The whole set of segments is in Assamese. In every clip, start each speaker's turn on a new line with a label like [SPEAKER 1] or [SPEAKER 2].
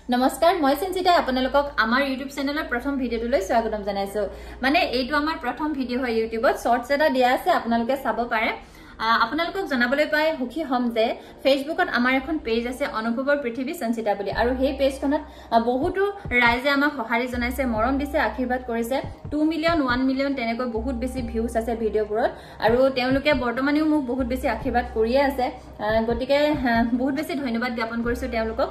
[SPEAKER 1] নমস্কাৰ মই সঞ্চিতা আপোনালোকক আমাৰ ইউটিউব চেনেলৰ প্ৰথম ভিডিঅ'টোলৈ স্বাগতম জনাইছো মানে এইটো আমাৰ প্ৰথম ভিডিঅ' হয় ইউটিউবত শৰ্টছ এটা দিয়া আছে আপোনালোকে চাব পাৰে আপোনালোকক জনাবলৈ পাই সুখী হম যে ফেসবুকত আমাৰ এখন পেজ আছে অনুভৱৰ পৃথিৱী সঞ্চিতা বুলি আৰু সেই পেজখনত বহুতো ৰাইজে আমাক সহাৰি জনাইছে মৰম দিছে আশীৰ্বাদ কৰিছে 2 মিলিয়ন 1 মিলিয়ন তেনেকৈ বহুত বেছি ভিউজ আছে ভিডিঅ'বোৰত আৰু তেওঁলোকে বৰ্তমানেও মোক বহুত বেছি আশীৰ্বাদ কৰিয়ে আছে গতিকে বহুত বেছি ধন্যবাদ জ্ঞাপন কৰিছো তেওঁলোকক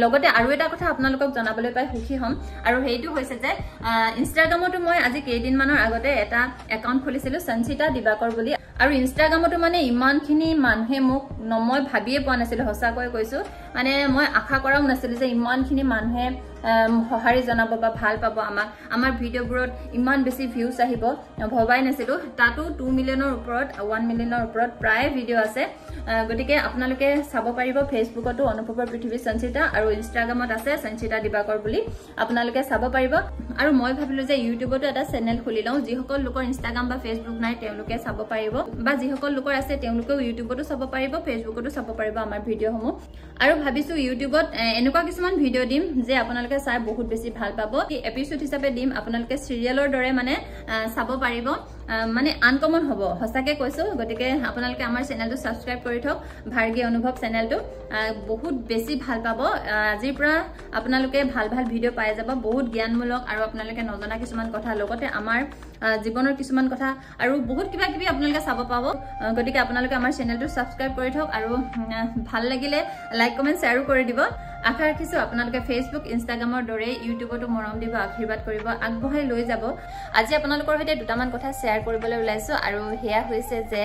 [SPEAKER 1] লগতে আৰু এটা কথা আপোনালোকক জনাবলৈ পাই সুখী হম আৰু হেইটো হৈছে যে ইনষ্টাগ্ৰামতো মই আজি কেইদিন মানৰ আগতে এটা একাউণ্ট খুলিছিলো সঞ্চিতা দিবাকৰ বুলি আৰু ইনষ্টাগ্ৰামতো মানে ইমানখিনি মানুহে মোক মই ভাবিয়ে পোৱা নাছিল হসাকৈ কৈছো মানে মই আশা কৰাও নাছিল যে ইমানখিনি মানুহে সহাৰি জনাব বা ভাল পাব আমাৰ ভিডিঅ'বোৰত ইমান বেছি ভিউজ আহিব ভবাই নাছিলো তাতো 2 মিলিয়নৰ ওপৰত 1 মিলিয়নৰ ওপৰত প্ৰায় ভিডিঅ' আছে গতিকে আপোনালোকে চাব পাৰিব ফেসবুকতো অনুভৱৰ পৃথিৱী সঞ্চিতা আৰু ইনষ্টাগ্ৰামত আছে সঞ্চিতা দিবাকৰ বুলি আপোনালোকে চাব পাৰিব আৰু মই ভাবিলো যে ইউটিউবতো এটা চেনেল খুলি লওঁ যিসকল লোকৰ ইনষ্টাগ্ৰাম বা ফেসবুক নাই তেওঁলোকে চাব পাৰিব বা যিসকল লোকৰ আছে তেওঁলোকেও ইউটিউবতো চাব পাৰিব ফেসবুকতো চাব পাৰিব আমাৰ ভিডিঅ'সমূহ আৰু ভাবিছো ইউটিউবত এনেকুৱা কিছুমান ভিডিঅ' দিম যে আপোনালোকে চাই বহুত বেছি ভাল পাব এই এপিসোড হিচাপে দিম আপোনালোকে সিৰিয়েলৰ দৰে মানে চাব পাৰিব মানে আনকমন হ'ব হসাকে কৈছো গতিকে আপোনালোকে আমাৰ চেনেলটো সাবস্ক্ৰাইব কৰি থক ভাৰ্গী অনুভৱ চেনেলটো বহুত বেছি ভাল পাব আজিৰ পৰা আপোনালোকে ভাল ভাল ভিডিঅ' পাই যাব বহুত জ্ঞানমূলক আৰু আপোনালোকে নজনা কিছুমান কথা লগতে আমাৰ জীৱনৰ কিছুমান কথা আৰু বহুত কিবা কিবি আপোনালোকে চাব পাব গতিকে আপোনালোকে আমাৰ চেনেলটো সাবস্ক্ৰাইব কৰি থক আৰু ভাল লাগিলে লাইক কমেন্ট শ্বেয়াৰ কৰি দিব আশা ৰাখিছো আপোনালোকে ফেসবুক ইনষ্টাগ্ৰামৰ দৰে ইউটিউবতো মৰম দিব আশীৰ্বাদ কৰিব আগবঢ়াই লৈ যাব আজি আপোনালোকৰ সৈতে দুটামান কথা শ্বেয়াৰ কৰিবলৈ ওলাইছো আৰু হেয়া হৈছে যে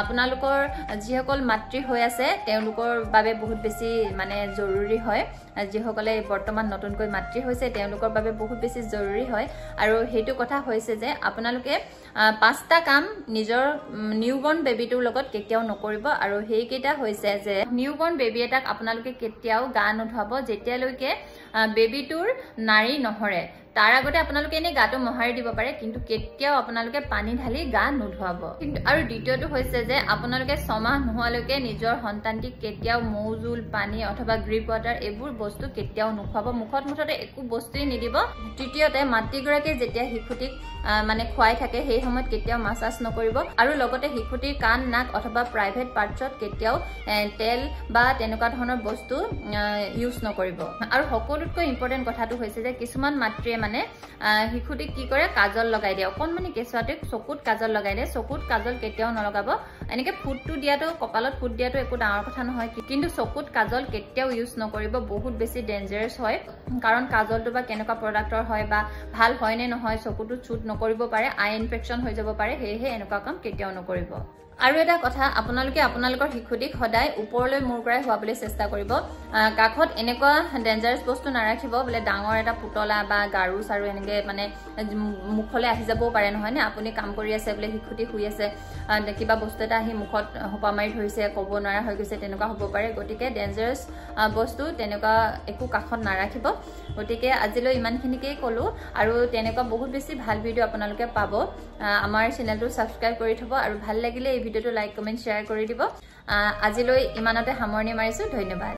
[SPEAKER 1] আপোনালোকৰ যিসকল মাতৃ হৈ আছে তেওঁলোকৰ বাবে বহুত বেছি মানে জৰুৰী হয় যিসকলে বৰ্তমান নতুনকৈ মাতৃ হৈছে তেওঁলোকৰ বাবে বহুত বেছি জৰুৰী হয় আৰু হেতু কথা হৈছে যে আপোনালোকে পাঁচটা কাম নিজৰ নিউবৰ্ন বেবিটোৰ লগত কেতিয়াও নকৰিব আৰু হেইকেইটা হৈছে যে নিউবৰ্ন বেবি এটাক আপোনালোকে কেতিয়াও গা নুধুৱাব যেতিয়ালৈকে বেবিটোৰ নাৰী নহৰে তাৰ আগতে আপোনালোকে এনে গাটো মহাৰি দিব পাৰে কিন্তু কেতিয়াও আপোনালোকে পানী ঢালি গা নুধুৱাব কিন্তু আৰু দ্বিতীয়টো হৈছে যে আপোনালোকে 6 মাহ নোহোৱালৈকে নিজৰ সন্তানটিক কেতিয়াও মৌজুল পানী অথবা গ্ৰিপ ৱাটাৰ এইবোৰ বস্তু কেতিয়াও নুখুৱাব মুখত মুঠতে একো বস্তুই নিদিব তৃতীয়তে মাতৃগৰাকী যেতিয়া শিশুটিক মানে খুৱাই থাকে সেই সময়ত কেতিয়াও মাসাজ নকৰিব আৰু লগতে শিশুটিৰ কাণ নাক অথবা প্ৰাইভেট পাৰ্টছত কেতিয়াও তেল বা তেনেকুৱা ধৰণৰ বস্তু ইউজ নকৰিব আৰু সকলোতকৈ ইম্পৰ্টেন্ট কথাটো হৈছে যে কিছুমান মাতৃয়ে মানে শিশুটিক কি কৰে কাজল লগাই দিয়ে অকনমানি কেঁচুৱাটিক চকুত কাজল লগাই দিয়ে চকুত কাজল কেতিয়াও নলগাব এনেকে ফুটটো দিয়াটো কপালত ফুট দিয়াটো একো ডাঙৰ কথা নহয় কিন্তু চকুত কাজল কেতিয়াও ইউজ নকৰিব বহুত বেছি ডেঞ্জাৰাছ হয় কাৰণ কাজলটো বা কেনেকুৱা প্ৰডাক্টৰ হয় বা ভাল হয় নে নহয় চকুটো চুট নকৰিব পাৰে আই ইনফেকচন হৈ যাব পাৰে হেহে এনেকুৱা কাম কেতিয়াও নকৰিব আৰু এটা কথা আপোনালোকে আপোনালোকৰ শিশুটিক সদায় ওপৰলৈ মূৰ কৰাই হোৱাবলৈ চেষ্টা কৰিব কাখত এনেকুৱা ডেঞ্জাৰাছ বস্তু নাৰাখিব বলে ডাঙৰ এটা পুতলা বা গাৰু সাৰু এনেকে মানে মুখলৈ আহি যাবও পাৰে নহয় নে আপুনি কাম কৰি আছে বলে শিশুটি শুই আছে কিবা বস্তু এটা আহি মুখত হোপা মাৰি ধৰিছে ক'ব নোৱাৰা হৈ গৈছে তেনেকুৱা হ'ব পাৰে গতিকে ডেঞ্জাৰাছ বস্তু তেনেকুৱা একো কাখত নাৰাখিব গতিকে আজিলৈ ইমানখিনিকেই ক'লো আৰু তেনেকুৱা বহুত বেছি ভাল ভিডিঅ' আপোনালোকে পাব আমাৰ চেনেলটো সাবস্ক্ৰাইব কৰি থব আৰু ভাল লাগিলে এই ভিডিঅ'টো লাইক কমেন্ট শ্বেয়াৰ কৰি দিব আজিলৈ ইমানতে সামৰণি মাৰিছো ধন্যবাদ